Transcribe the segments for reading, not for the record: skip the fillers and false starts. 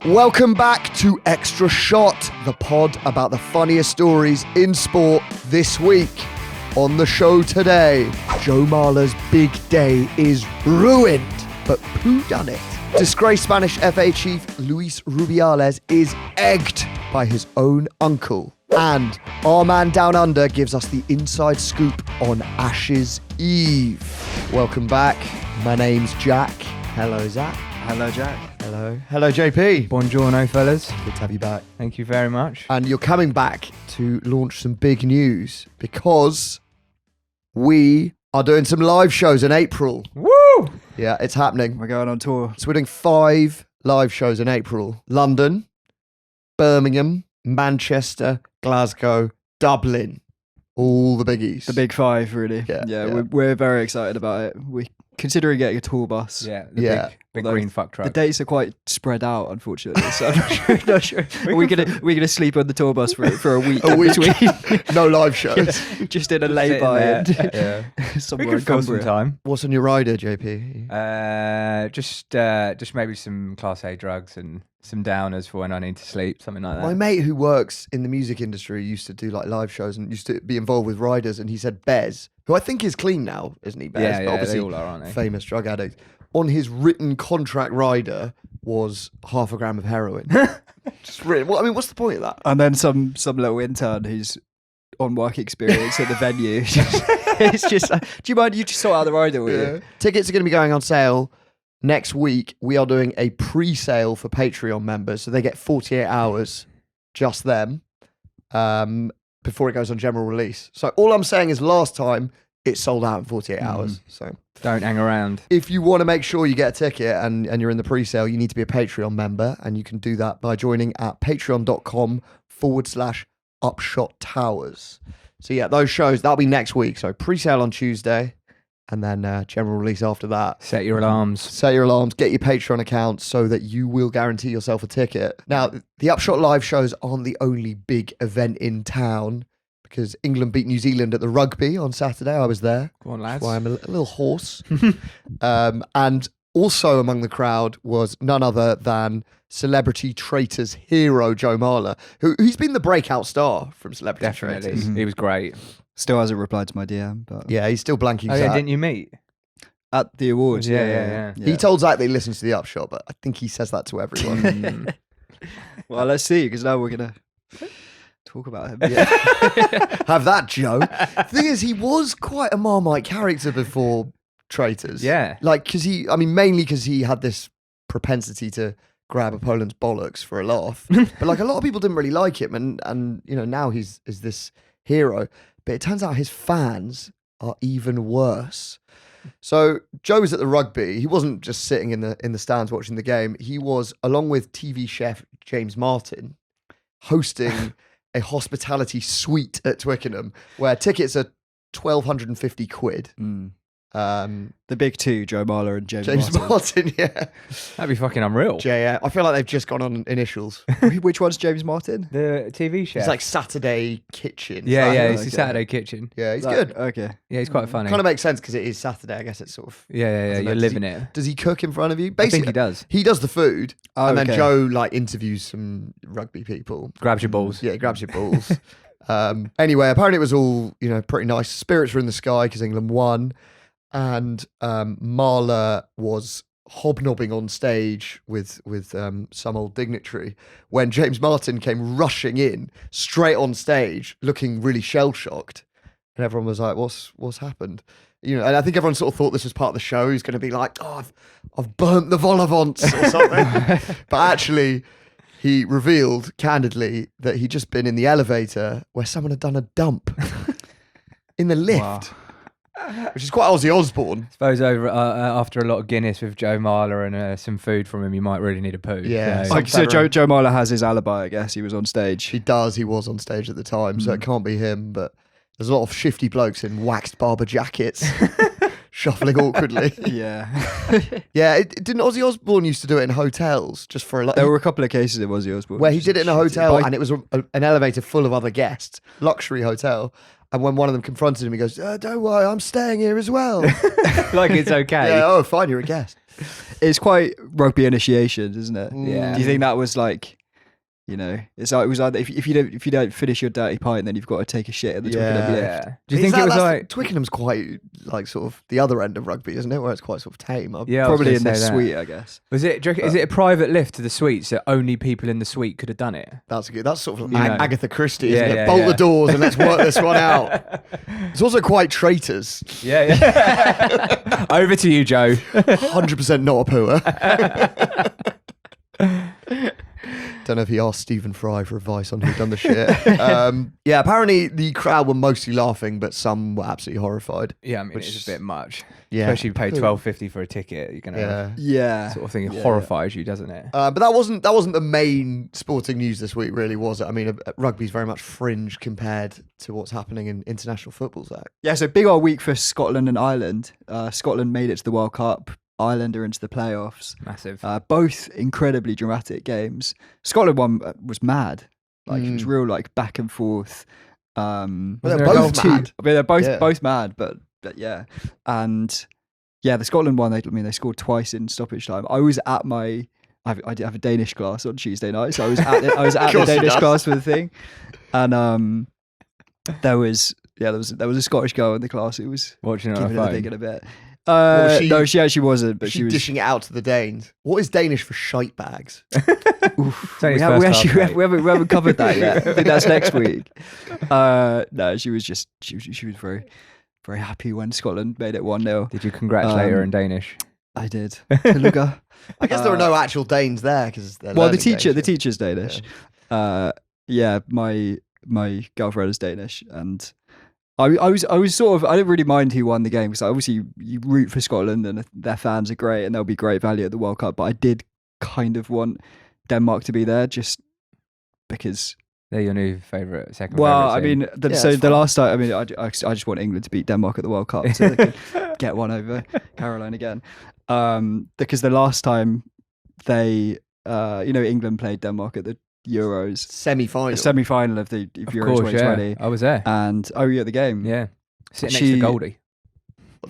Welcome back to Extra Shot, the pod about the funniest stories in sport this week. On the show today, Joe Marler's big day is ruined, but who done it? Disgraced Spanish FA chief Luis Rubiales is egged by his own uncle. And our man down under gives us the inside scoop on Ashes Eve. Welcome back. My name's Jack. Hello, Zach. Hello, Jack. Hello. Hello, JP. Buongiorno, fellas. Good to have you back. Thank you very much. And you're coming back to launch some big news because we are doing some live shows in April. Woo! Yeah, it's happening. We're going on tour. So we're doing 5 live shows in April. London, Birmingham, Manchester, Glasgow, Dublin. All the biggies. The big 5, really. Yeah. We're very excited about it. We're considering getting a tour bus. Yeah, big Although green fuck truck. The dates are quite spread out, unfortunately. So I'm not sure. We're gonna sleep on the tour bus for a week. Between. No live shows. Just in a lay-by and We somewhere could in fill some Cumbria. time. What's on your rider, JP? Just maybe some Class A drugs and some downers for when I need to sleep, something like that. My mate who works in the music industry used to do like live shows and used to be involved with riders, and he said Bez, who I think is clean now, isn't he, Bez? Yeah, But obviously they all are, aren't they? famous drug addict. On his written contract rider was 0.5 gram of heroin. Just written. Well, I mean, what's the point of that? And then some little intern who's on work experience at the venue. It's just, do you mind you just sort out the rider, will you? Tickets are going to be going on sale next week. We are doing a pre-sale for Patreon members, so they get 48 hours, just them, before it goes on general release. So all I'm saying is last time it sold out in 48 hours. So Don't hang around. if you want to make sure you get a ticket and you're in the pre-sale, you need to be a Patreon member, and you can do that by joining at patreon.com/Upshot Towers. So yeah, those shows, that'll be next week. So pre-sale on Tuesday, and then general release after that. Set your alarms. Set your alarms, get your Patreon account so that you will guarantee yourself a ticket. Now, the Upshot live shows aren't the only big event in town, because England beat New Zealand at the rugby on Saturday. I was there. Go on, That's lads. why I'm a little hoarse. And also among the crowd was none other than Celebrity Traitors hero Joe Marler, he's been the breakout star from Celebrity Definitely. Traitors. He was great. Still hasn't replied to my DM, but Yeah, he's still blanking Oh, yeah, Zach. didn't you meet? at the awards. Yeah. He told Zach that he listens to the Upshot, but I think he says that to everyone. Well, let's see, because now we're gonna talk about him. Have that, Joe. The thing is, he was quite a Marmite character before Traitors. Yeah. Like, mainly because he had this propensity to grab opponent's bollocks for a laugh. But like, a lot of people didn't really like him, and you know, now he's this hero. But it turns out his fans are even worse. So Joe was at the rugby. He wasn't just sitting in the stands watching the game. He was, along with TV chef James Martin, hosting a hospitality suite at Twickenham, where tickets are £1,250. The big 2, Joe Marler and James Martin, yeah. That'd be fucking unreal. JM. I feel like they've just gone on initials. Which one's James Martin? The TV chef. It's like Saturday Kitchen. yeah, it's okay. the Saturday kitchen. Yeah, he's good. Okay. Yeah, he's quite funny. Kind of makes sense because it is Saturday. I guess it's sort of. Yeah. don't know, You're does living he- it. Does he cook in front of you? I Basically, think he does. He does the food, and then okay. Joe like interviews some rugby people. Grabs your balls. Yeah, he grabs your balls. Anyway, apparently it was all pretty nice. Spirits were in the sky because England won, and Marler was hobnobbing on stage with some old dignitary when James Martin came rushing in straight on stage, looking really shell shocked, and everyone was like, "What's happened?" You know, and I think everyone sort of thought this was part of the show. He's going to be like, "Oh, I've burnt the vol au vents" or something, but actually. He revealed candidly that he'd just been in the elevator where someone had done a dump in the lift, which is quite Ozzy Osbourne. Suppose after a lot of Guinness with Joe Marler and some food from him, you might really need a poo. Yeah. So- So Joe Marler has his alibi, I guess. He was on stage. He does. He was on stage at the time, so it can't be him. But there's a lot of shifty blokes in waxed barber jackets shuffling awkwardly. Yeah. Yeah, didn't Ozzy Osbourne used to do it in hotels just for like There were a couple of cases it was Ozzy Osbourne. where he did it in a hotel By- and it was an elevator full of other guests, luxury hotel, And when one of them confronted him, he goes, "Don't worry, I'm staying here as well." Like it's okay. Yeah, oh, fine, you're a guest. It's quite rugby initiation, isn't it? Yeah. Do you think that was like, it's like it was either if you don't finish your dirty pint, then you've got to take a shit at the Twickenham lift. Yeah. Do you think it was like Twickenham's quite like sort of the other end of rugby, isn't it? Where it's quite sort of tame. Yeah, Probably in the the suite, I guess. Was it? Is it a private lift to the suite, so only people in the suite could have done it? That's good. That's sort of You know. Agatha Christie, isn't Yeah, it? yeah, Bolt yeah. the doors and let's work this one out. It's also quite traitors. Yeah. Over to you, Joe. 100% not a pooer. Don't know if he asked Stephen Fry for advice on who'd done the shit. Yeah, apparently the crowd were mostly laughing, but some were absolutely horrified. Yeah, I mean, Which it's a bit much. Yeah. Especially you pay $12.50 for a ticket. You're gonna Yeah. sort of thing. It horrifies you, doesn't it? But that wasn't the main sporting news this week, really, was it? I mean, rugby's very much fringe compared to what's happening in international football, Zach. Yeah, so big old week for Scotland and Ireland. Scotland made it to the World Cup. Ireland are into the playoffs. Massive. Both incredibly dramatic games. Scotland one was mad. Like it was real like back and forth. They're there a both goal? mad. I mean, they're both Yeah. both mad, but yeah. And yeah, the Scotland one, they scored twice in stoppage time. I was at I did have a Danish class on Tuesday night, so I was at the course he Danish does. class for the thing, and there was a Scottish girl in the class who was Watching it on giving a it a phone. thing in a bit. was she- No, she actually wasn't, but She's she was. dishing it out to the Danes. What is Danish for shite bags? It's only We his first class, mate. haven't covered that yet. I think that's next week. No, she was very, very happy when Scotland made it 1-0. Did you congratulate her in Danish? I did. Beluga. I guess there are no actual Danes there because they're Well, the learning Danish. teacher's Danish. Yeah, my girlfriend is Danish, and I was sort of, I didn't really mind who won the game because obviously you root for Scotland and their fans are great and they'll be great value at the World Cup, but I did kind of want Denmark to be there just because. They're your new favourite, second Well, favourite I team. mean, it's so the fine. last time, I mean, I just want England to beat Denmark at the World Cup so they can get one over Caroline again. Because the last time they, England played Denmark at the Euros, Semi-final. the semi-final of the of Euros course, 2020, yeah. I was there. and were you at the game? Yeah. Sitting next She- to Goldie.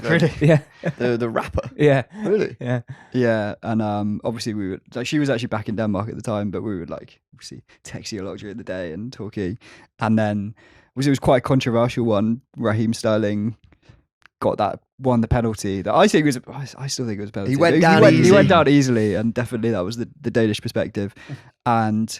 Really? Yeah. The rapper. Yeah. Really? Yeah. Yeah, and obviously we would like she was actually back in Denmark at the time, but we would like obviously text you a lot during the day and talking, and then it was quite a controversial one. Raheem Sterling won the penalty that I think was I still think it was a penalty. He went But down He easy. went down easily, and definitely that was the Danish perspective. And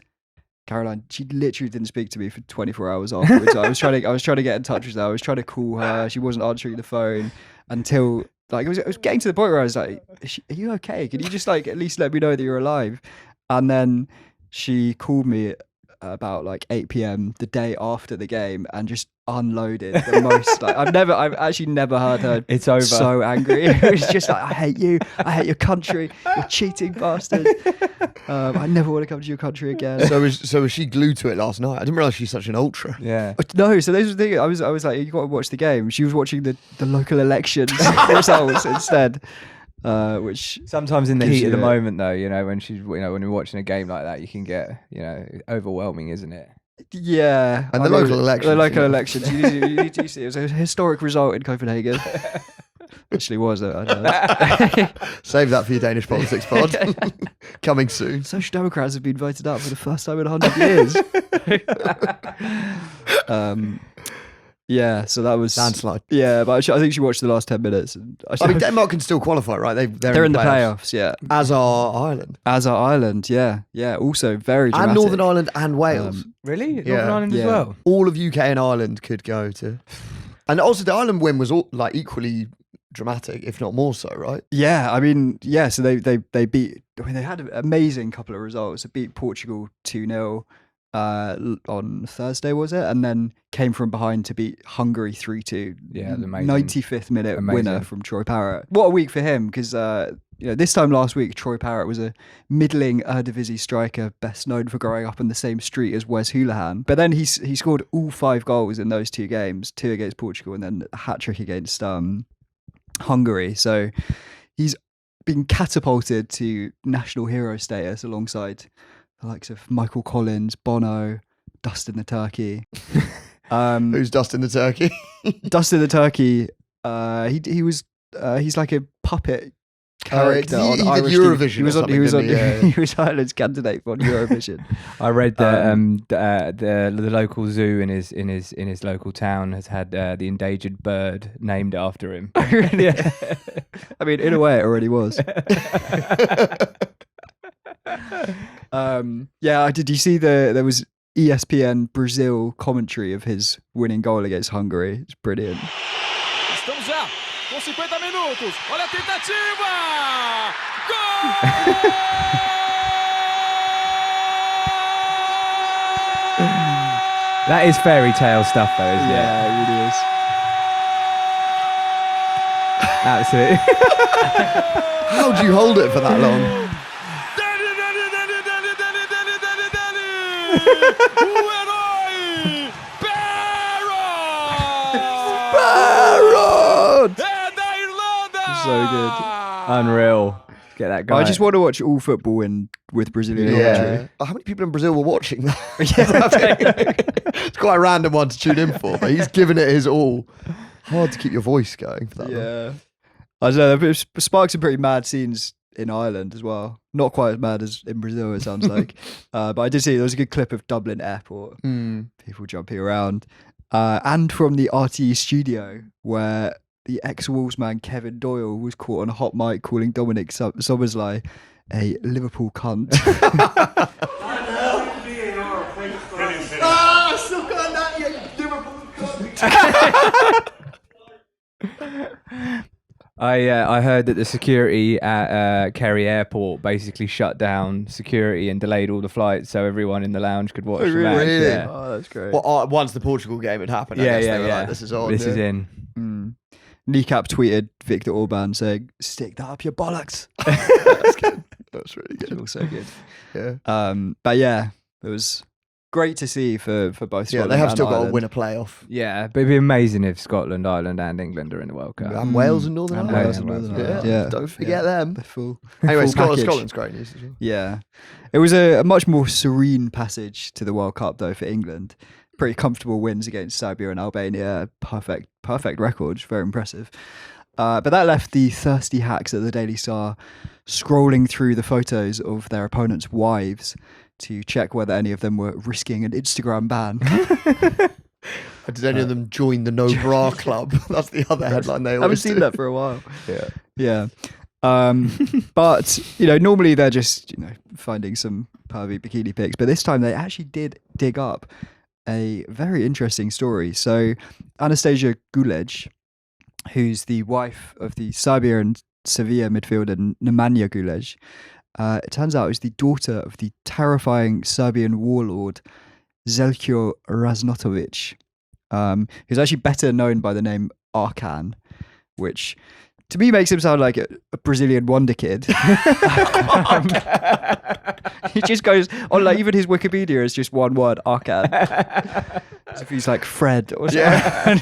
Caroline, she literally didn't speak to me for 24 hours afterwards. I was trying to get in touch with her. I was trying to call her. She wasn't answering the phone until like it was getting to the point where I was like, "Are you okay? Can you just like at least let me know that you're alive?" And then she called me about like 8 p.m. the day after the game and just unloaded the most. Like I've actually never heard her. It's over. So angry. It was just like, I hate you. I hate your country. You're cheating bastard. I never want to come to your country again. So was she glued to it last night? I didn't realise she's such an ultra. Yeah. No, so those were the thing. I was like, you got to watch the game. She was watching the local elections results instead, which Sometimes in the Gives heat of the you a- moment, though, when when you're watching a game like that, you can get, overwhelming, isn't it? yeah. And I the know local elections, The local you know. elections. You need to see it. It was a historic result in Copenhagen. Actually was. I don't know. Save that for your Danish politics pod. Coming soon. Social Democrats have been voted out for the first time in 100 years. Yeah, so that was Landslide. Yeah, but I think she watched the last 10 minutes. And I mean, Denmark can still qualify, right? they're in the playoffs, yeah. As are Ireland. As are Ireland, yeah. Also very dramatic. And Northern Ireland and Wales. Really? Yeah. Northern Ireland as Yeah. well? All of UK and Ireland could go to. And also the Ireland win was all, like equally dramatic, if not more so, right? Yeah, I mean, yeah, so they beat, they had an amazing couple of results. They beat Portugal 2-0 on Thursday, was it? And then came from behind to beat Hungary 3-2. Yeah, amazing. 95th minute Amazing. winner from Troy Parrott. What a week for him, because this time last week, Troy Parrott was a middling Eredivisie striker, best known for growing up in the same street as Wes Hoolahan. But then he scored all 5 goals in those 2 games, 2 against Portugal and then a hat-trick against Hungary. So he's been catapulted to national hero status alongside the likes of Michael Collins, Bono, Dustin the Turkey. Who's dusting the turkey? Dustin the Turkey. He's like a puppet character he on did Irish Eurovision TV. He was or on. He was on. something, didn't he? He was Ireland's candidate for Eurovision. I read that the local zoo in his local town has had the endangered bird named after him. Yeah. I mean, in a way, it already was. Yeah. Did you see there was ESPN Brazil commentary of his winning goal against Hungary? It's brilliant. Estamos já com 50 minutos. Olha a tentativa! That is fairy tale stuff, though, isn't Yeah, it really is. it? Absolutely. How do you hold it for that long? O herói! Barrod! É da Irlanda! So good. Unreal. Get that guy. I just want to watch all football with Brazilian commentary. Oh, how many people in Brazil were watching that? It's quite a random one to tune in for, but he's giving it his all. Hard to keep your voice going for that. Yeah. I don't know. It sparks some pretty mad scenes in Ireland as well. Not quite as mad as in Brazil, it sounds like. But I did see there was a good clip of Dublin Airport. People jumping around. And from the RTE studio, where the ex-Wolves man Kevin Doyle was caught on a hot mic calling Dominic Szoboszlai a Liverpool cunt. I heard that the security at Kerry Airport basically shut down security and delayed all the flights so everyone in the lounge could watch the match. Really? Yeah. Oh, that's great. Well, once the Portugal game had happened, I guess they were like, this is on. This is in. Kneecap tweeted Victor Orban saying, "Stick that up your bollocks." That's good. That's really good. Also good. Yeah. But yeah, it was great to see for both. Yeah, Scotland they have and still got to Ireland. win a playoff. Yeah, but it'd be amazing if Scotland, Ireland, and England are in the World Cup. And Wales and Northern And Ireland. Wales and Northern Ireland. Yeah. Yeah. Don't forget them. The full. Anyway, full package. Scotland's great news as well. Yeah, it was a much more serene passage to the World Cup though for England. Pretty comfortable wins against Serbia and Albania. Perfect record. Very impressive. But that left the thirsty hacks at the Daily Star scrolling through the photos of their opponents' wives to check whether any of them were risking an Instagram ban. Did any of them join the No Bra Club? That's the other headline they I always haven't seen do. that for a while. Yeah. Yeah. But, normally they're just, finding some pervy bikini pics. But this time they actually did dig up a very interesting story. So Anastasia Gulej, who's the wife of the Serbia and Sevilla midfielder Nemanja Gulej, it turns out is the daughter of the terrifying Serbian warlord Zeljko Raznotovic, who's actually better known by the name Arkan, which to me makes him sound like a Brazilian wonder kid. He just goes on, like, even his Wikipedia is just one word, Arkan. As if he's like Fred or something. Yeah.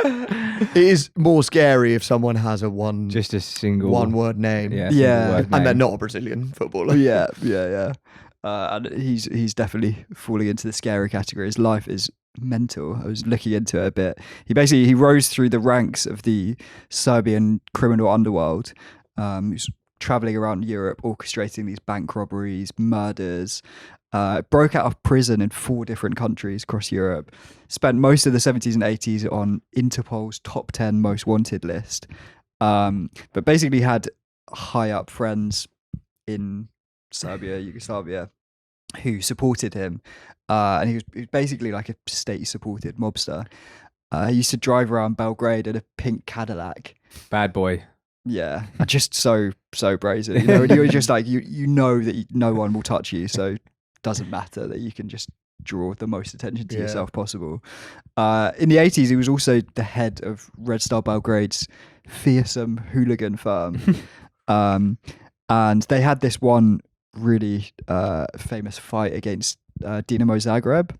It is more scary if someone has Just a single one word name. Yeah. Yeah. single word And name. they're not a Brazilian footballer. Yeah. And he's definitely falling into the scary category. His life is mental. I was looking into it a bit. He rose through the ranks of the Serbian criminal underworld. He's traveling around Europe, orchestrating these bank robberies, murders. Broke out of prison in 4 different countries across Europe. Spent most of the 70s and 80s on Interpol's top 10 most wanted list. But basically had high up friends in Serbia, Yugoslavia, who supported him. And he was basically like a state-supported mobster. He used to drive around Belgrade in a pink Cadillac. Bad boy. Yeah, just so brazen. You're just like, you know that no one will touch you, so doesn't matter that you can just draw the most attention to yourself possible. In the 80s, he was also the head of Red Star Belgrade's fearsome hooligan firm. And they had this one really famous fight against Dinamo Zagreb.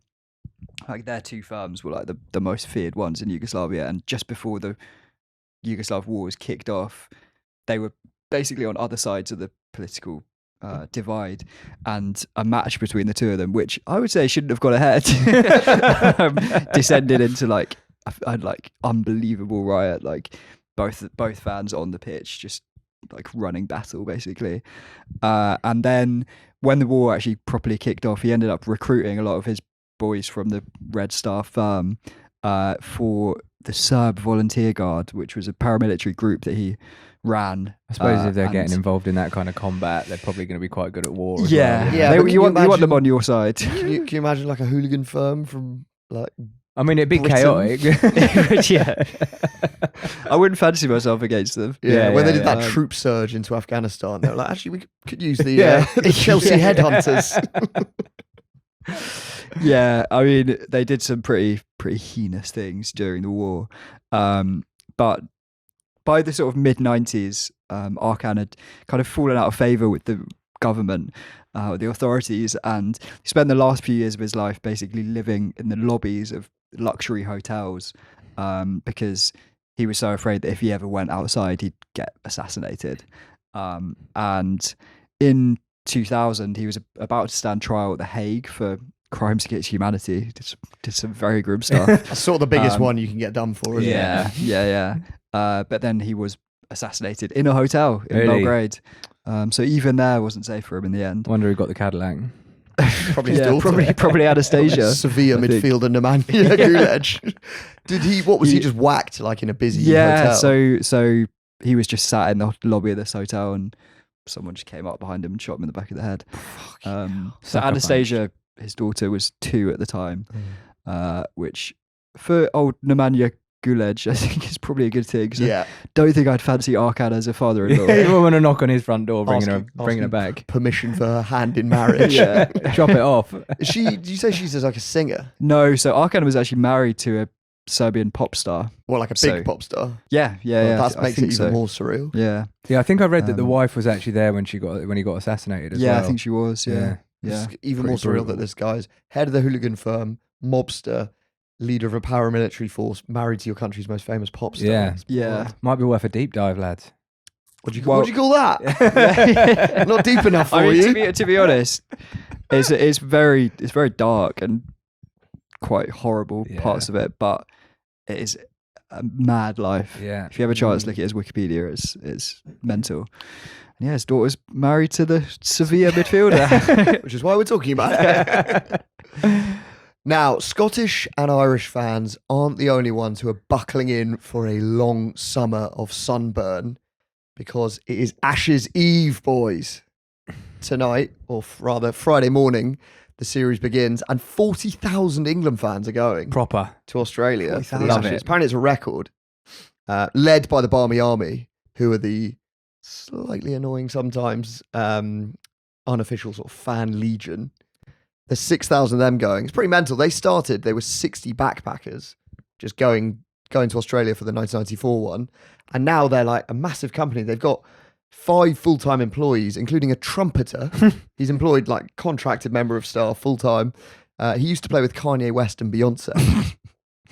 Like, their 2 firms were like the most feared ones in Yugoslavia. And just before the Yugoslav wars kicked off, they were basically on other sides of the political divide, and a match between the two of them, which I would say shouldn't have gone ahead, descended into like a unbelievable riot. Like both fans on the pitch just like running battle basically. And then when the war actually properly kicked off, he ended up recruiting a lot of his boys from the Red Star firm for the Serb Volunteer Guard, which was a paramilitary group that he ran. I suppose if they're getting involved in that kind of combat, they're probably going to be quite good at war. As Yeah, well. Yeah, but you want them on your side. Can you imagine like a hooligan firm from like? I mean, it'd be Britain. chaotic. Yeah, I wouldn't fancy myself against them. When they did that yeah. troop surge into Afghanistan, they were like, actually, we could use the Chelsea headhunters. Yeah, I mean, they did some pretty heinous things during the war, but by the sort of mid-90s, Arkan had kind of fallen out of favour with the government, the authorities, and he spent the last few years of his life basically living in the lobbies of luxury hotels, because he was so afraid that if he ever went outside, he'd get assassinated. And in 2000, he was about to stand trial at The Hague for crimes against humanity. Did some very grim stuff. That's sort of the biggest one you can get done for, isn't it? Yeah. But then he was assassinated in a hotel in Really? Belgrade. So even there wasn't safe for him in the end. Wonder who got the Cadillac. Probably his Yeah, daughter. probably Anastasia. Sevilla I think. midfielder Nemanja Gulic. Did he? What was he just whacked like in a busy Yeah, hotel? so he was just sat in the lobby of this hotel, and someone just came up behind him and shot him in the back of the head. So Sucker Anastasia, his daughter, was 2 at the time, which for old Nemanja Gulic, I think is probably a good thing. 'Cause I don't think I'd fancy Arkan as a father-in-law. You want to knock on his front door, bringing Asking her back. Permission for her hand in marriage. Yeah. Drop it off. Did you say she's like a singer? No, so Arkan was actually married to a Serbian pop star. Well, like a big pop star. Yeah. That I makes it think even so. more surreal. Yeah. Yeah, I think I read that the wife was actually there when he got assassinated as well. Yeah, I think she was. Yeah. It's even Pretty more surreal brutal. that this guy's head of the hooligan firm, mobster, leader of a paramilitary force, married to your country's most famous pop star. Yeah. It's Yeah. wild. Might be worth a deep dive, lads. What'd you call that? Not deep enough for I mean, you. to be honest, it's very dark and quite horrible parts of it, but it is a mad life. Yeah. If you have a chance, look at his Wikipedia. It's mental. And yeah, his daughter's married to the Sevilla midfielder. Which is why we're talking about it. Now, Scottish and Irish fans aren't the only ones who are buckling in for a long summer of sunburn, because it is Ashes Eve, boys. Tonight, or rather Friday morning, the series begins, and 40,000 England fans are going Proper. to Australia for the Love Ashes. it. Apparently it's a record, led by the Barmy Army, who are the slightly annoying sometimes unofficial sort of fan legion. There's 6,000 of them going. It's pretty mental. They were 60 backpackers just going to Australia for the 1994 one, and now they're like a massive company. They've got 5 full-time employees, including a trumpeter. He's employed like contracted member of staff full-time. He used to play with Kanye West and Beyonce.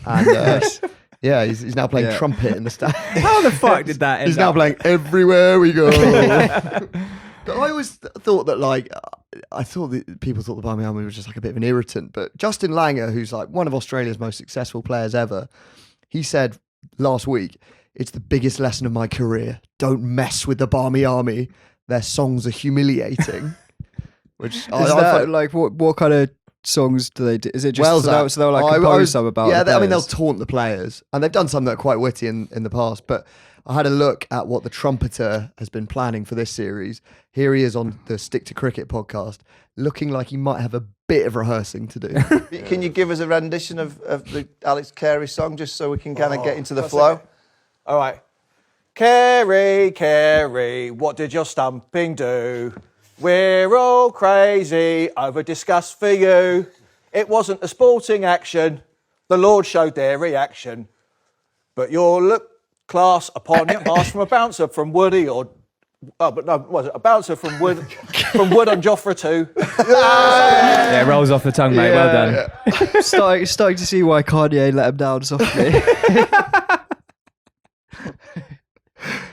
And yeah, he's now playing trumpet in the stand. How the fuck did that end He's now up? playing Everywhere We Go. But I always thought that I thought that people thought the Barmy Army was just like a bit of an irritant. But Justin Langer, who's like one of Australia's most successful players ever, he said last week, "It's the biggest lesson of my career. Don't mess with the Barmy Army. Their songs are humiliating." Which Is that like what kind of songs do they do? Is it just so they'll like compose some about? Yeah, the I mean they'll players? taunt the players, and they've done some that are quite witty in the past. But I had a look at what the trumpeter has been planning for this series. Here he is on the Stick to Cricket podcast, looking like he might have a bit of rehearsing to do. Can you give us a rendition of the Alex Carey song, just so we can kind of get into the flow? All right. Carey, Carey, what did your stumping do? We're all crazy over disgust for you. It wasn't a sporting action. The Lord showed their reaction. But your look class upon your pass from a bouncer from Woody or... Oh, but no, was it a bouncer from Wood on Joffre too? Yeah, it rolls off the tongue, mate. Well done. Yeah. starting to see why Kanye let him down softly.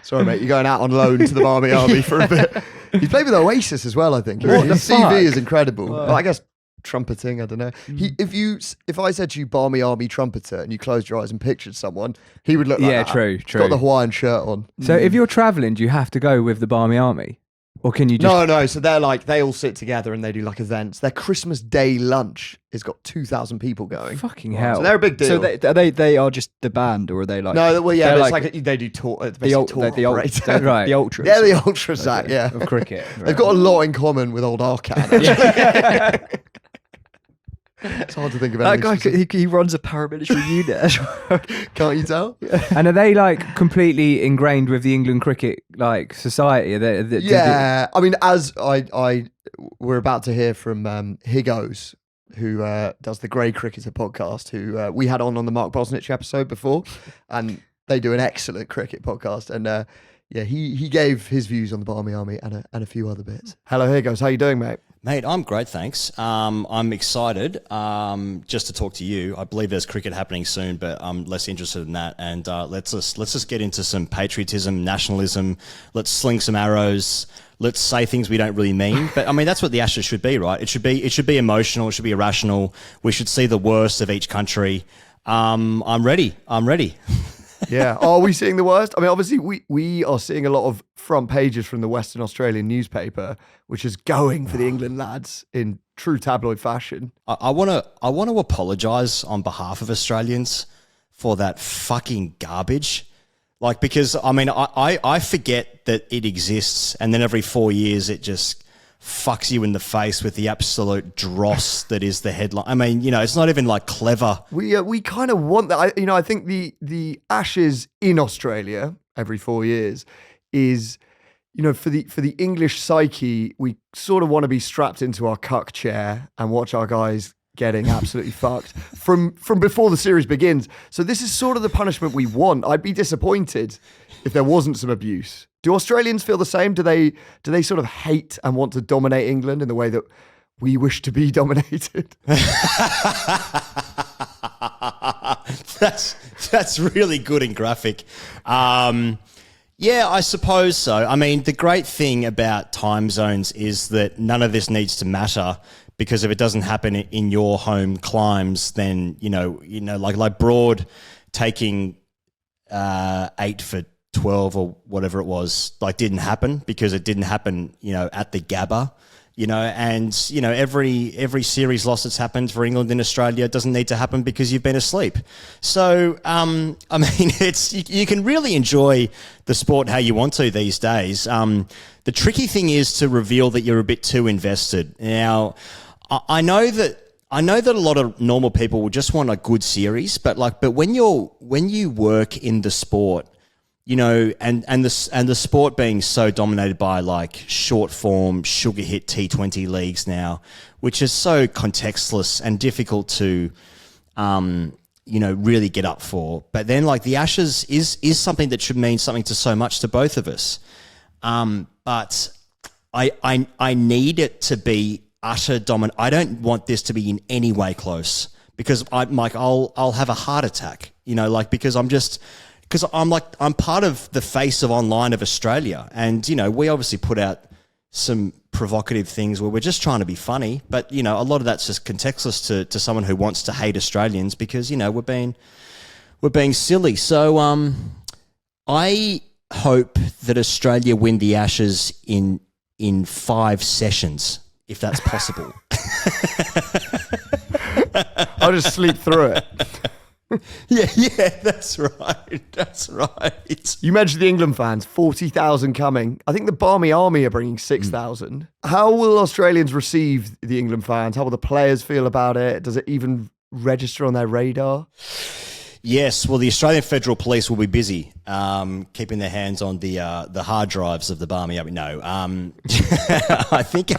Sorry, mate, you're going out on loan to the Barmy Army for a bit. He's played with Oasis as well, I think. What His the CV fuck? is incredible. But I guess trumpeting, I don't know. If I said to you Barmy Army trumpeter and you closed your eyes and pictured someone, he would look like that. true. He's got the Hawaiian shirt on. So if you're traveling, do you have to go with the Barmy Army? Or can you just... No. So they're like, they all sit together and they do like events. Their Christmas Day lunch has got 2,000 people going. Fucking hell. So they're a big deal. So they are just the band, or are they like? No, well, yeah, they're it's like they do tour. It's the basically tour operator. Right. the ultras. They're the ultra sack, yeah. of cricket. They've got a lot in common with old Arcan. Actually. It's hard to think of That anything guy, specific. he runs a paramilitary unit. Can't you tell? And are they like completely ingrained with the England cricket like society? Yeah, I mean, as we're about to hear from Higgos, who does the Grey Cricketer podcast, who we had on the Mark Bosnich episode before, and they do an excellent cricket podcast. And he gave his views on the Barmy Army and a few other bits. Hello, Higgos, how you doing, mate? Mate, I'm great, thanks. I'm excited just to talk to you. I believe there's cricket happening soon, but I'm less interested in that. And let's just get into some patriotism, nationalism. Let's sling some arrows. Let's say things we don't really mean. But I mean, that's what the Ashes should be, right? It should be emotional. It should be irrational. We should see the worst of each country. I'm ready. Yeah. Are we seeing the worst? I mean, obviously, we are seeing a lot of front pages from the Western Australian newspaper, which is going for the England lads in true tabloid fashion. I want to apologise on behalf of Australians for that fucking garbage. Like, because, I mean, I forget that it exists, and then every 4 years it just fucks you in the face with the absolute dross that is the headline. I mean, it's not even like clever. We kind of want that. I think the Ashes in Australia every 4 years is, for the English psyche, we sort of want to be strapped into our cuck chair and watch our guys getting absolutely fucked from before the series begins. So this is sort of the punishment we want. I'd be disappointed if there wasn't some abuse. Do Australians feel the same? Do they sort of hate and want to dominate England in the way that we wish to be dominated? That's really good and graphic. Yeah, I suppose so. I mean, the great thing about time zones is that none of this needs to matter, because if it doesn't happen in your home climes, then like Broad taking 8 for 12 or whatever it was, like, didn't happen because it didn't happen, at the Gabba, and every series loss that's happened for England in Australia doesn't need to happen because you've been asleep. So, I mean, you can really enjoy the sport how you want to these days. The tricky thing is to reveal that you're a bit too invested. Now, I know that a lot of normal people will just want a good series, but when you work in the sport, and the sport being so dominated by like short form sugar hit T20 leagues now, which is so contextless and difficult to really get up for. But then like the Ashes is something that should mean something to so much to both of us. But I need it to be utter dominant. I don't want this to be in any way close, because I'll have a heart attack, because I'm part of the face of online of Australia. And, we obviously put out some provocative things where we're just trying to be funny, but, a lot of that's just contextless to someone who wants to hate Australians because, we're being silly. So, I hope that Australia win the Ashes in 5 sessions, if that's possible. I'll just sleep through it. Yeah, that's right. You mentioned the England fans, 40,000 coming. I think the Barmy Army are bringing 6,000. How will Australians receive the England fans? How will the players feel about it? Does it even register on their radar? Yes, well, the Australian Federal Police will be busy keeping their hands on the hard drives of the Barmy Army. No, I think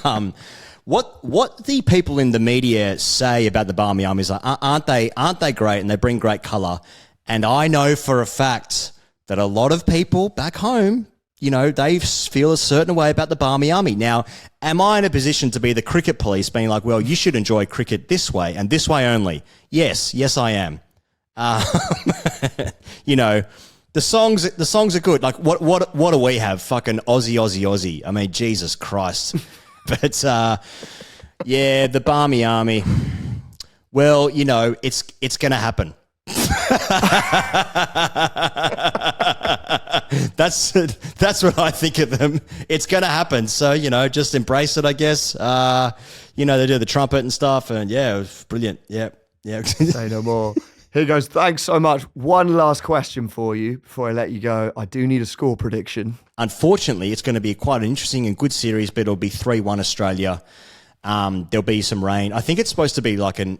what the people in the media say about the Barmy Army is, aren't they great, and they bring great colour. And I know for a fact that a lot of people back home, they feel a certain way about the Barmy Army. Now, am I in a position to be the cricket police, being like, well, you should enjoy cricket this way and this way only? Yes, I am. The The songs are good. Like what do we have? Fucking Aussie. I mean, Jesus Christ. But yeah, the Barmy Army. Well, you know, it's gonna happen. That's what I think of them. It's gonna happen. So, you know, just embrace it, I guess. You know, they do the trumpet and stuff, and yeah, it was brilliant. Yeah. Say no more. Here goes. Thanks so much. One last question for you before I let you go. I do need a score prediction. Unfortunately, it's going to be quite an interesting and good series, but it'll be 3-1 Australia. There'll be some rain. I think it's supposed to be like an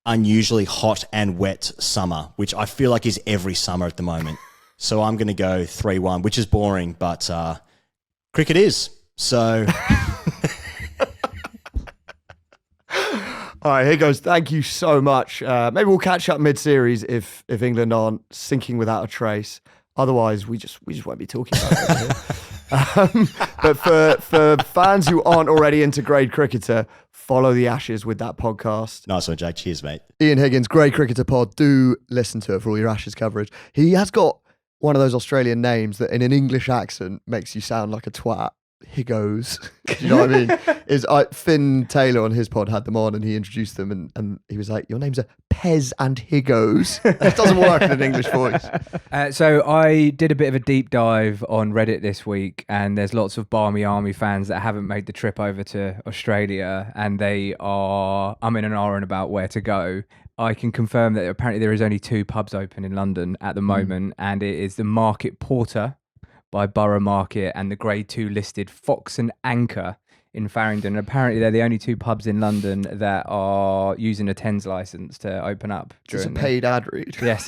unusually hot and wet summer, which I feel like is every summer at the moment. So I'm going to go 3-1, which is boring, but cricket is. So... All right, here goes. Thank you so much. Maybe we'll catch up mid-series if England aren't sinking without a trace. Otherwise, we just won't be talking about it. But for fans who aren't already into Grade Cricketer, follow the Ashes with that podcast. Nice one, Jake. Cheers, mate. Ian Higgins, Grade Cricketer pod. Do listen to it for all your Ashes coverage. He has got one of those Australian names that in an English accent makes you sound like a twat. Higgos. Do you know what I mean? Finn Taylor on his pod had them on and he introduced them and he was like, your names are Pez and Higgos. That doesn't work in an English voice. So I did a bit of a deep dive on Reddit this week, and there's lots of Barmy Army fans that haven't made the trip over to Australia, and they are umming and ahhing about where to go. I can confirm that apparently there is only 2 pubs open in London at the moment, and it is the Market Porter by Borough Market and the Grade 2 listed Fox and Anchor in Farringdon. Apparently, they're the only 2 pubs in London that are using a TENS license to open up. It's a paid ad read. Yes.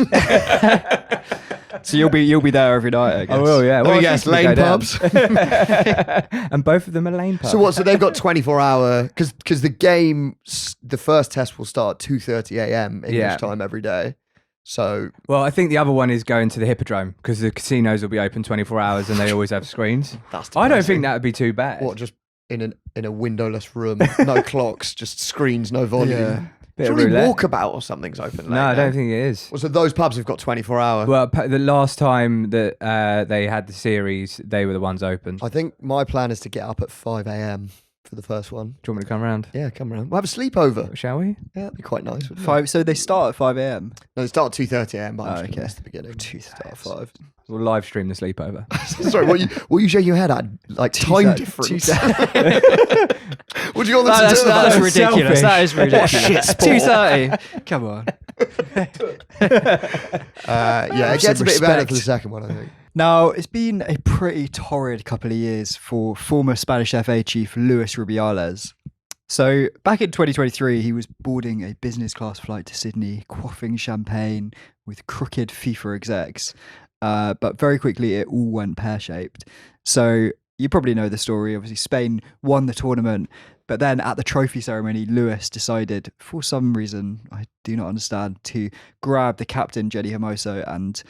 So you'll be there every night, I guess. I will, yeah. Let me guess, lane pubs. And both of them are lane pubs. So what? So they've got 24-hour because the game, the first test will start at 2:30 a.m. English time every day. So, well, I think the other one is going to the Hippodrome because the casinos will be open 24 hours and they always have screens. I don't think that would be too bad. What, just in a windowless room, no clocks, just screens, no volume. Yeah. Surely Walkabout or something's open. No, I don't think it is. Well, so those pubs have got 24-hour. Well, the last time that they had the series, they were the ones open. I think my plan is to get up at 5 a.m. for the first one. Do you want me to come round? Yeah, come round. We'll have a sleepover. Shall we? Yeah, that'd be quite nice. Wouldn't it? So they start at 5 a.m. No, they start at 2:30 a.m. But I'm just okay. miss the beginning. Start at 5. We'll live stream the sleepover. Sorry, what you shaking your head at? Like time difference? What do you want them to do? That's about it? ridiculous. Selfish. That is ridiculous. Shit sport. 2:30. Come on. Yeah, it gets a bit better for the second one, I think. Now, it's been a pretty torrid couple of years for former Spanish FA chief Luis Rubiales. So back in 2023, he was boarding a business class flight to Sydney, quaffing champagne with crooked FIFA execs. But very quickly, it all went pear-shaped. So you probably know the story. Obviously, Spain won the tournament. But then at the trophy ceremony, Luis decided, for some reason I do not understand, to grab the captain, Jenny Hermoso, and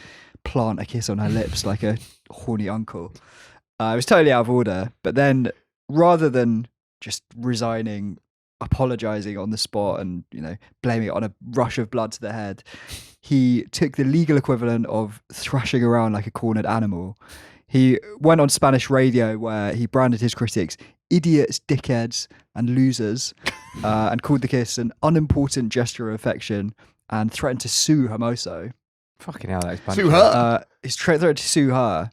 plant a kiss on her lips like a horny uncle. It was totally out of order. But then, rather than just resigning, apologising on the spot and, you know, blaming it on a rush of blood to the head, he took the legal equivalent of thrashing around like a cornered animal. He went on Spanish radio where he branded his critics idiots, dickheads, and losers, and called the kiss an unimportant gesture of affection and threatened to sue Hermoso. Fucking hell, that's Sue her? He's threatened to sue her.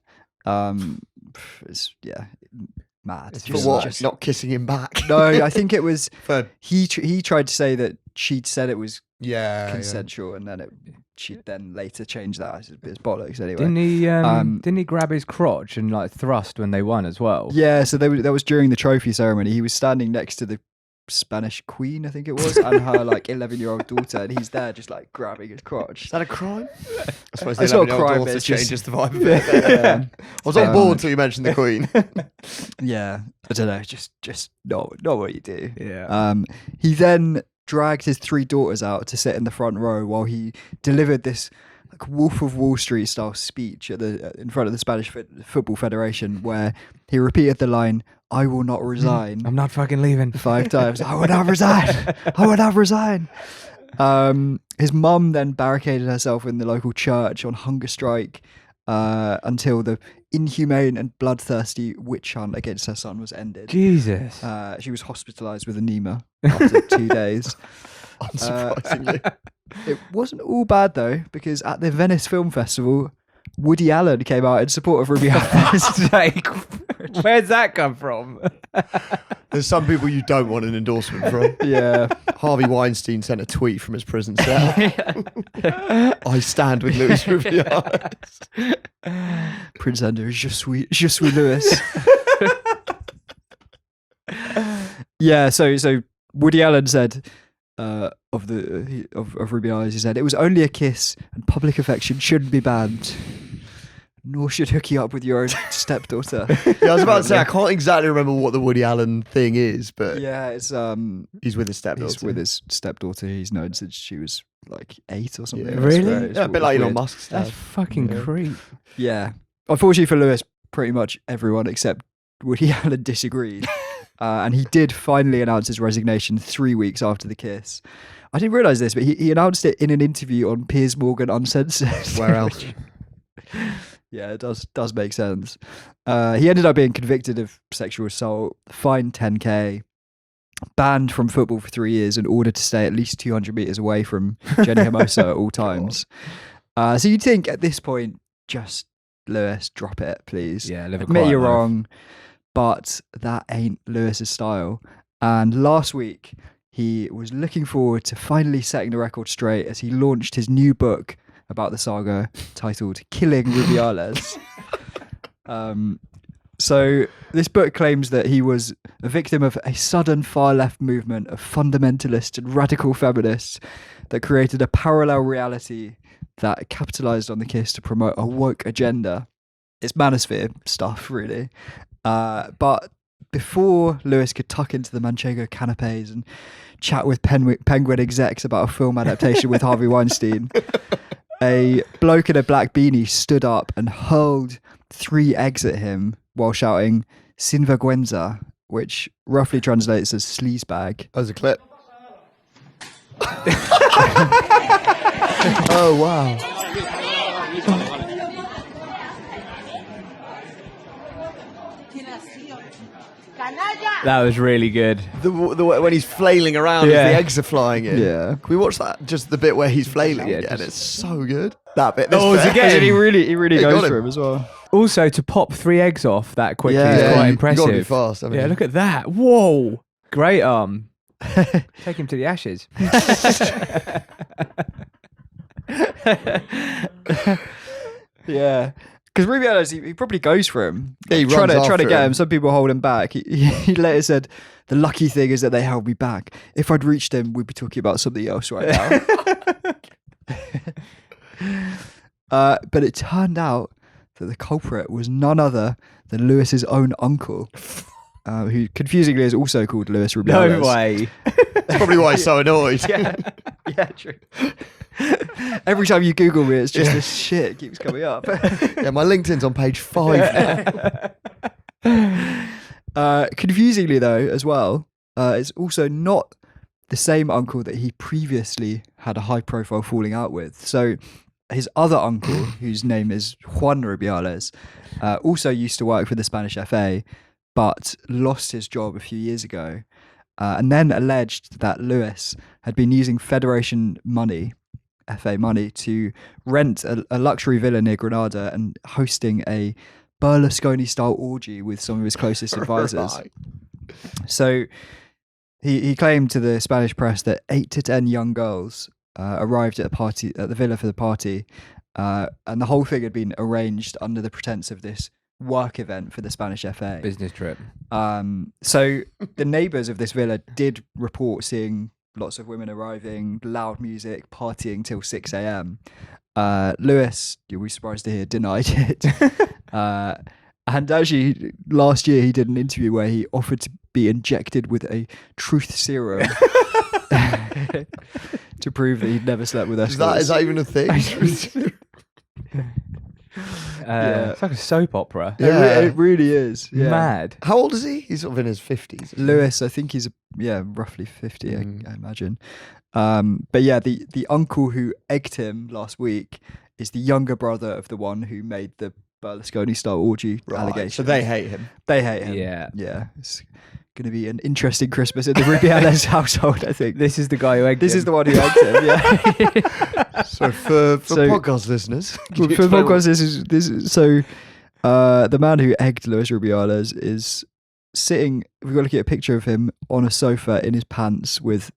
It's, mad. For what? Not kissing him back? No, I think it was... For... He tried to say that she'd said it was consensual, and then she then later changed that. It's bollocks anyway. Didn't he grab his crotch and like thrust when they won as well? Yeah, so that was during the trophy ceremony. He was standing next to the Spanish queen, I think it was, and her like 11-year-old daughter, and he's there just like grabbing his crotch. Is that a crime? I suppose It's the not a 11-year-old crime, daughter it's just- changes the vibe of it. I was on board until you mentioned the Queen. Yeah, I don't know, just not what you do. Yeah. He then dragged his 3 daughters out to sit in the front row while he delivered this like Wolf of Wall Street style speech in front of the Spanish Football Federation, where he repeated the line, "I will not resign." I'm not fucking leaving. 5 times. I would not resign. I would not resign. His mum then barricaded herself in the local church on hunger strike. until the inhumane and bloodthirsty witch hunt against her son was ended. Jesus. She was hospitalised with anemia after 2 days. Unsurprisingly. It wasn't all bad though, because at the Venice Film Festival, Woody Allen came out in support of Rubiales. Like, where's that come from? There's some people you don't want an endorsement from. Yeah. Harvey Weinstein sent a tweet from his prison cell. I stand with Luis Rubiales. Prince Andrew, je suis Louis. Yeah, so Woody Allen said of Rubiales, he said, "It was only a kiss, and public affection shouldn't be banned. Nor should hooking up with your own stepdaughter." Yeah, I was about to say I can't exactly remember what the Woody Allen thing is, but Yeah, it's he's with his stepdaughter. he's with his stepdaughter. He's known since she was like 8 or something. Yeah. It's Really? very- it's Yeah, a bit like Elon weird. Musk's That's dad. fucking Yeah. creep. Yeah. Unfortunately for Lewis, pretty much everyone except Woody Allen disagreed. And he did finally announce his resignation 3 weeks after the kiss. I didn't realise this, but he announced it in an interview on Piers Morgan Uncensored. Where else? Yeah, it does make sense. He ended up being convicted of sexual assault, fined 10k, banned from football for 3 years, and ordered to stay at least 200 metres away from Jenny Hermoso at all times. So you'd think at this point, just Lewis, drop it, please. Yeah, live a Admit quiet you're life. wrong, but that ain't Lewis's style. And last week, he was looking forward to finally setting the record straight as he launched his new book about the saga titled Killing Rubiales. So this book claims that he was a victim of a sudden far-left movement of fundamentalist and radical feminists that created a parallel reality that capitalized on the kiss to promote a woke agenda. It's manosphere stuff, really. But before Lewis could tuck into the Manchego canapes and chat with Penguin execs about a film adaptation with Harvey Weinstein, a bloke in a black beanie stood up and hurled 3 eggs at him while shouting "Sinvergüenza," which roughly translates as sleazebag. That was a clip. Oh, wow. That was really good. The when he's flailing around Yeah. as the eggs are flying in. Yeah. Can we watch that? Just the bit where he's flailing Yeah, again. just- It's so good. That bit. This Oh, it's bit. again. And he really Yeah, goes got for him. him as well. Also, to pop 3 eggs off that quickly Yeah. is Yeah, quite you impressive. gotta be fast, haven't Yeah, you? look at that. Whoa. Great arm. Take him to the ashes. Yeah. Because Rubiales, he probably goes for him. Yeah, he trying runs to after get him. him. Some people hold him back. He later said, "The lucky thing is that they held me back. If I'd reached him, we'd be talking about something else right now." But it turned out that the culprit was none other than Lewis's own uncle, who confusingly is also called Luis Rubiales. No way. That's probably why he's so annoyed. Yeah, true. Every time you Google me, it's just this shit keeps coming up. Yeah, my LinkedIn's on page 5 now. Confusingly, though, as well, it's also not the same uncle that he previously had a high-profile falling out with. So his other uncle, whose name is Juan Rubiales, also used to work for the Spanish FA, but lost his job a few years ago, and then alleged that Lewis had been using Federation money, FA money, to rent a luxury villa near Granada and hosting a Berlusconi-style orgy with some of his closest advisors. Right. So he claimed to the Spanish press that 8 to 10 young girls arrived at the villa for the party, and the whole thing had been arranged under the pretense of this work event for the Spanish FA. Business trip. So the neighbours of this villa did report seeing lots of women arriving, loud music, partying till 6 a.m. Lewis, you'll be surprised to hear, denied it. And actually, last year he did an interview where he offered to be injected with a truth serum to prove that he'd never slept with Is that even a thing? It's like a soap opera. Yeah. It really is. Yeah. Mad. How old is he? He's sort of in his 50s. Lewis, I think he's roughly 50, I imagine. But yeah, the uncle who egged him last week is the younger brother of the one who made the Berlusconi-style orgy allegation. So they hate him. They hate him. Yeah. Yeah. It's going to be an interesting Christmas in the Rubiales household, I think. This is the guy who egged This him. is the one who egged him, yeah. So for So- podcast listeners, For podcast, this is so the man who egged Luis Rubiales is sitting. We've got to look at a picture of him on a sofa in his pants with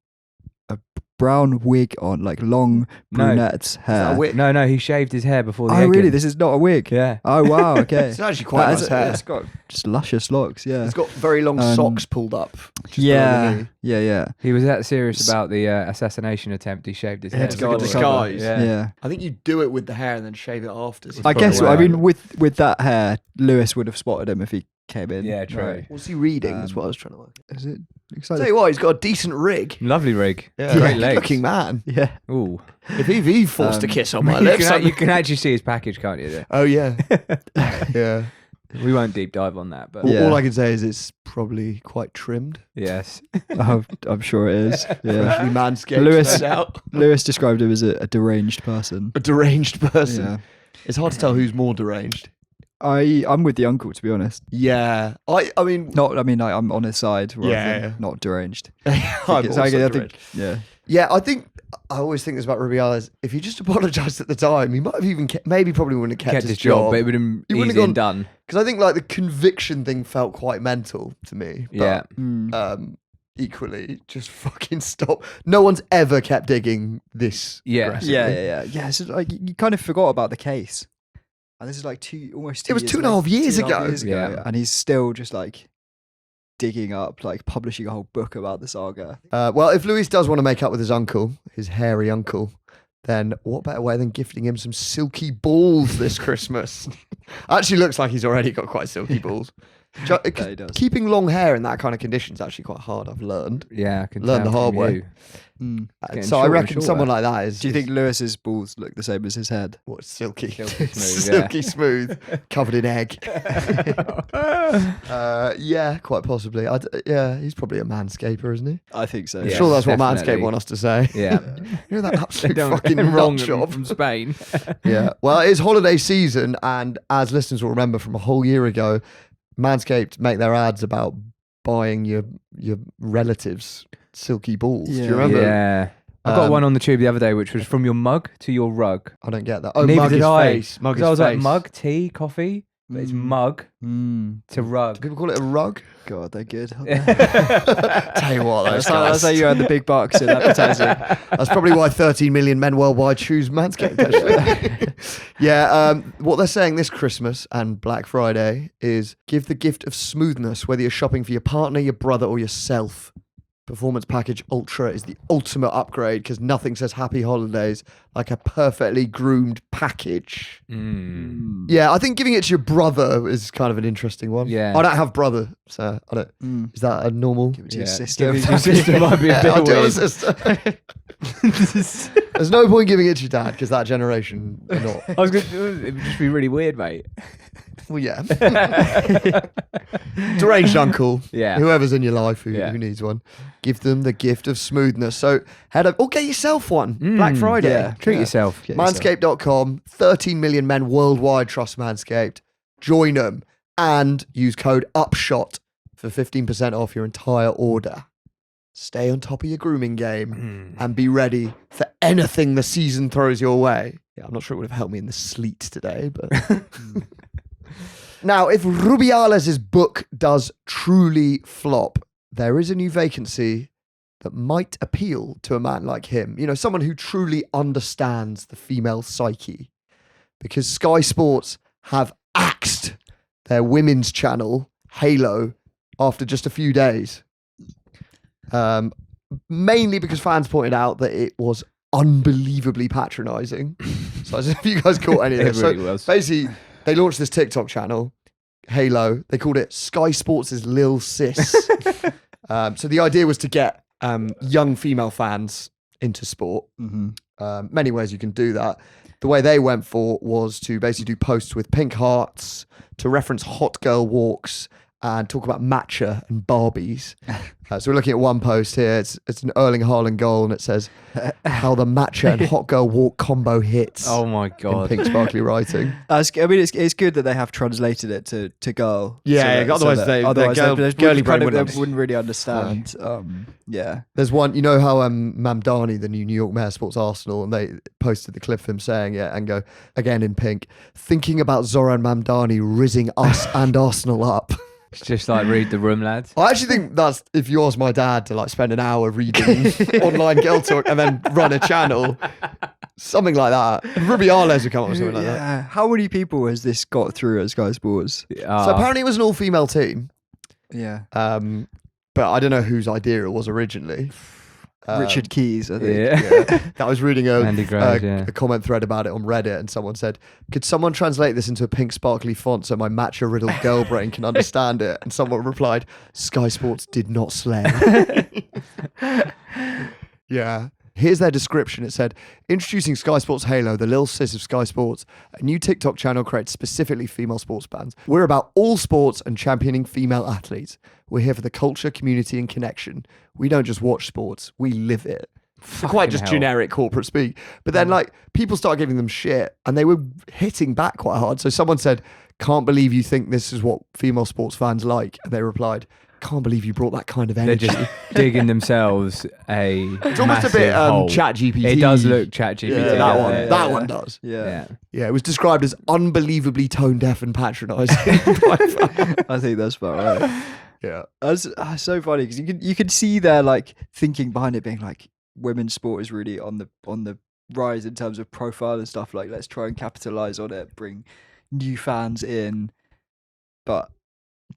a brown wig on, like long No. brunette hair. No, he shaved his hair before the Oh, egging. really? This is not a wig. Yeah. Oh, wow. Okay. it's actually quite nice hair. It's got just luscious locks. Yeah. It's got very long socks pulled up. just below the Yeah. knee. Yeah. He was that serious about the assassination attempt. He shaved his He hair. had to go like a undercover. disguise. Yeah. Yeah. I think you do it with the hair and then shave it after. so I it's guess. probably I right. mean, with that hair, Lewis would have spotted him if he came in. Yeah, true. Right. What's he reading? That's what I was trying to work. Is it Tell exciting? you what, he's got a decent rig. Lovely rig. Yeah, Great good legs. looking man. Yeah. Ooh. If he forced a kiss on my you, lips, can, you can actually see his package, can't you? oh yeah, yeah. We won't deep dive on that, but All- Yeah. All I can say is it's probably quite trimmed. yes. I'm sure it is. Yeah. Freshly manscaped. Lewis- no doubt. Lewis described him as a deranged person. A deranged person. Yeah. It's hard to tell who's more deranged. I'm with the uncle, to be honest. Yeah, I mean, I'm on his side rather Yeah, than yeah. not deranged. I'm Because also I deranged. think, yeah. Yeah, I always think this about Rubiales. If he just apologised at the time, he might have even maybe probably wouldn't have kept Kept his job, but it would have been He wouldn't easy have and done. Because I think like the conviction thing felt quite mental to me. Yeah. But, equally, just fucking stop. No one's ever kept digging this. Yeah. aggressively. Yeah. So like you kind of forgot about the case. And this is like almost 2 It was years 2.5 later- years 2.5 ago. years ago. Yeah. And he's still just like digging up, like publishing a whole book about the saga. Well, if Luis does want to make up with his uncle, his hairy uncle, then what better way than gifting him some silky balls this Christmas? Actually, looks like he's already got quite silky balls. Yeah, he does. Keeping long hair in that kind of condition is actually quite hard. I've learned. Yeah, I can Learn tell the hard from way. you. Getting So I shorter and reckon shorter. someone like that is Do you think Lewis's balls look the same as his head? what silky, Silky smooth, silky smooth, covered in egg? Yeah, quite possibly. Yeah, he's probably a manscaper, isn't he? I think so. I'm Yeah, sure that's what definitely. Manscaped want us to say. Yeah. You're that They absolute don't fucking wrong nut job. from Spain. Yeah. Well, it's holiday season, and as listeners will remember from a whole year ago, Manscaped make their ads about buying your relatives silky balls. Do you Yeah. remember? Yeah. I got Um, one on the tube the other day, which was from your mug to your rug. I don't get that. Oh, Neither mug did is I. face. Mug 'Cause is I was like, face. mug, tea, coffee, but it's mug to rug. Do people call it a rug? God, they're good. Tell you what, those That's guys. how you earn the big bucks in advertising. That's probably why 13 million men worldwide choose Manscaped, actually. Yeah, what they're saying this Christmas and Black Friday is give the gift of smoothness, whether you're shopping for your partner, your brother, or yourself. Performance Package Ultra is the ultimate upgrade because nothing says happy holidays like a perfectly groomed package. Yeah, I think giving it to your brother is kind of an interesting one. Yeah. I don't have brother, so I don't. Is that a normal? Give it to your Yeah. sister. Give it to your sister might be a bit I'll do it weird. with sister. There's no point giving it to your dad because that generation are not. I was gonna, it would just be really weird, mate. Well, yeah. Deranged uncle. Yeah. Whoever's in your life who Yeah. needs one. Give them the gift of smoothness. So head up or get yourself one. Black Friday. yeah. Treat yourself. Manscaped.com. 13 million men worldwide trust Manscaped. Join them and use code UPSHOT for 15% off your entire order. Stay on top of your grooming game and be ready for anything the season throws your way. Yeah, I'm not sure it would have helped me in the sleet today, but... Now, if Rubiales' book does truly flop, there is a new vacancy that might appeal to a man like him. You know, someone who truly understands the female psyche. Because Sky Sports have axed their women's channel, Halo, after just a few days. Mainly because fans pointed out that it was unbelievably patronising. So I don't know if you guys caught any of It this. really So was. basically, they launched this TikTok channel, Halo. They called it Sky Sports' Lil Sis. So the idea was to get young female fans into sport. Many ways you can do that. The way they went for was to basically do posts with pink hearts, to reference hot girl walks, and talk about matcha and Barbies. So we're looking at one post here. It's an Erling Haaland goal, and it says how the matcha and hot girl walk combo hits. Oh my In god. pink sparkly writing. I mean, it's good that they have translated it to girl. Yeah, that- otherwise that- they- their otherwise girl- they girly brain they wouldn't wouldn't really understand. Yeah. There's one, you know how Mamdani, the new New York mayor, supports Arsenal, and they posted the clip of him saying it and go, again in pink, thinking about Zoran Mamdani rizzing us and Arsenal up. It's just like read the room, lads. I actually think that's, if you ask my dad to like spend an hour reading online girl talk and then run a channel, something like that. Rubiales would come up with something like that. Yeah. How many people has this got through at Sky Sports? So apparently it was an all-female team, Yeah. but I don't know whose idea it was originally. Richard Keys, I think. yeah. I was reading Andy Gray, yeah. a comment thread about it on Reddit, and someone said, could someone translate this into a pink sparkly font so my matcha riddled girl brain can understand it? And someone replied, Sky Sports did not slay. Yeah. Here's their description. It said, introducing Sky Sports Halo, the Lil Sis of Sky Sports, a new TikTok channel created specifically female sports fans. We're about all sports and championing female athletes. We're here for the culture, community, and connection. We don't just watch sports, we live it. Quite just hell. generic corporate speak. But then like people started giving them shit and they were hitting back quite hard. So someone said, can't believe you think this is what female sports fans like. And they replied, can't believe you brought that kind of They're energy. just digging themselves a. It's almost a bit hole. chat GPT. It does look chat GPT. Yeah, that one. That one does. Yeah. Yeah, it was described as unbelievably tone deaf and patronising. I think that's about right. Yeah. That's so funny because you can see their like thinking behind it, being like women's sport is really on the rise in terms of profile and stuff. Like, let's try and capitalize on it, bring new fans in, but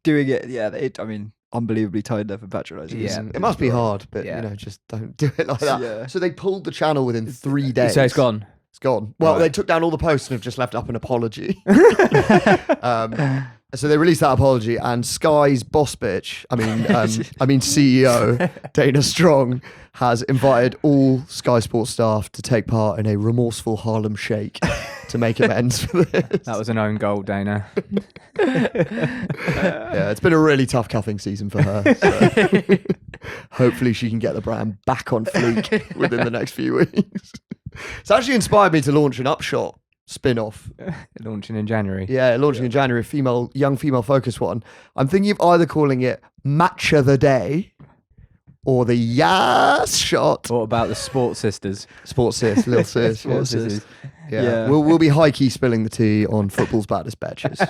doing it, I mean, unbelievably tone deaf and patronising. Yeah. It must be hard, but Yeah. you know, just don't do it like that. Yeah. So they pulled the channel within 3 days. So it's gone. It's gone. Well, Right. they took down all the posts and have just left up an apology. So they released that apology, and Sky's boss bitch, I mean CEO Dana Strong, has invited all Sky Sports staff to take part in a remorseful Harlem Shake to make amends for this. That was an own goal, Dana. Yeah, it's been a really tough cuffing season for her. So hopefully she can get the brand back on fleek within the next few weeks. It's actually inspired me to launch an Upshot spin-off. Launching in January. Yeah, launching in January, young female focused one. I'm thinking of either calling it Matcha the Day or the Yas Shot. What about the Sports Sisters? Sports sis, little sis. Sports yeah. Sisters. Yeah. Yeah. We'll be high key spilling the tea on football's baddest betches.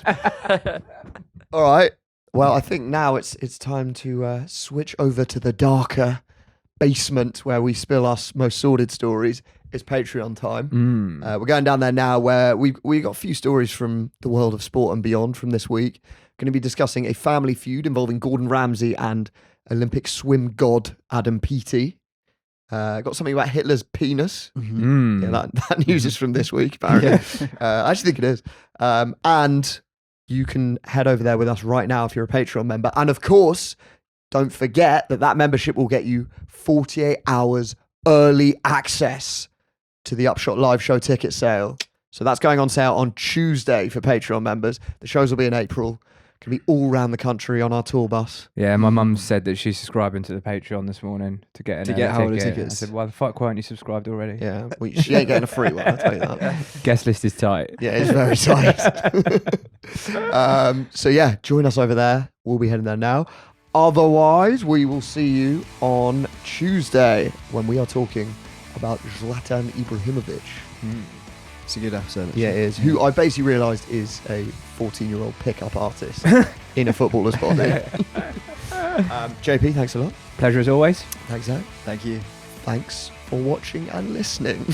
All right. Well, I think now it's time to switch over to the darker basement where we spill our most sordid stories. It's Patreon time. We're going down there now where we got a few stories from the world of sport and beyond from this week. Going to be discussing a family feud involving Gordon Ramsay and Olympic swim god Adam Peaty. Got something about Hitler's penis. Mm. Yeah, that news is from this week, apparently. I actually think it is. And you can head over there with us right now if you're a Patreon member. And of course, don't forget that membership will get you 48 hours early access to the Upshot live show ticket sale. So that's going on sale on Tuesday for Patreon members. The shows will be in April. Can be all around the country on our tour bus. Yeah, my mum said that she's subscribing to the Patreon this morning to get an early Howler ticket. tickets. I said, why the fuck weren't you subscribed already? Yeah, well, she ain't getting a free one, I'll tell you that. Guest list is tight. Yeah, it's very tight. So yeah, join us over there. We'll be heading there now. Otherwise, we will see you on Tuesday when we are talking about Zlatan Ibrahimovic. It's a good episode. Yeah, it is. Who I basically realised is a 14-year-old pickup artist in a footballer's body. JP, thanks a lot. Pleasure as always. Thanks, Zach. Thank you. Thanks for watching and listening.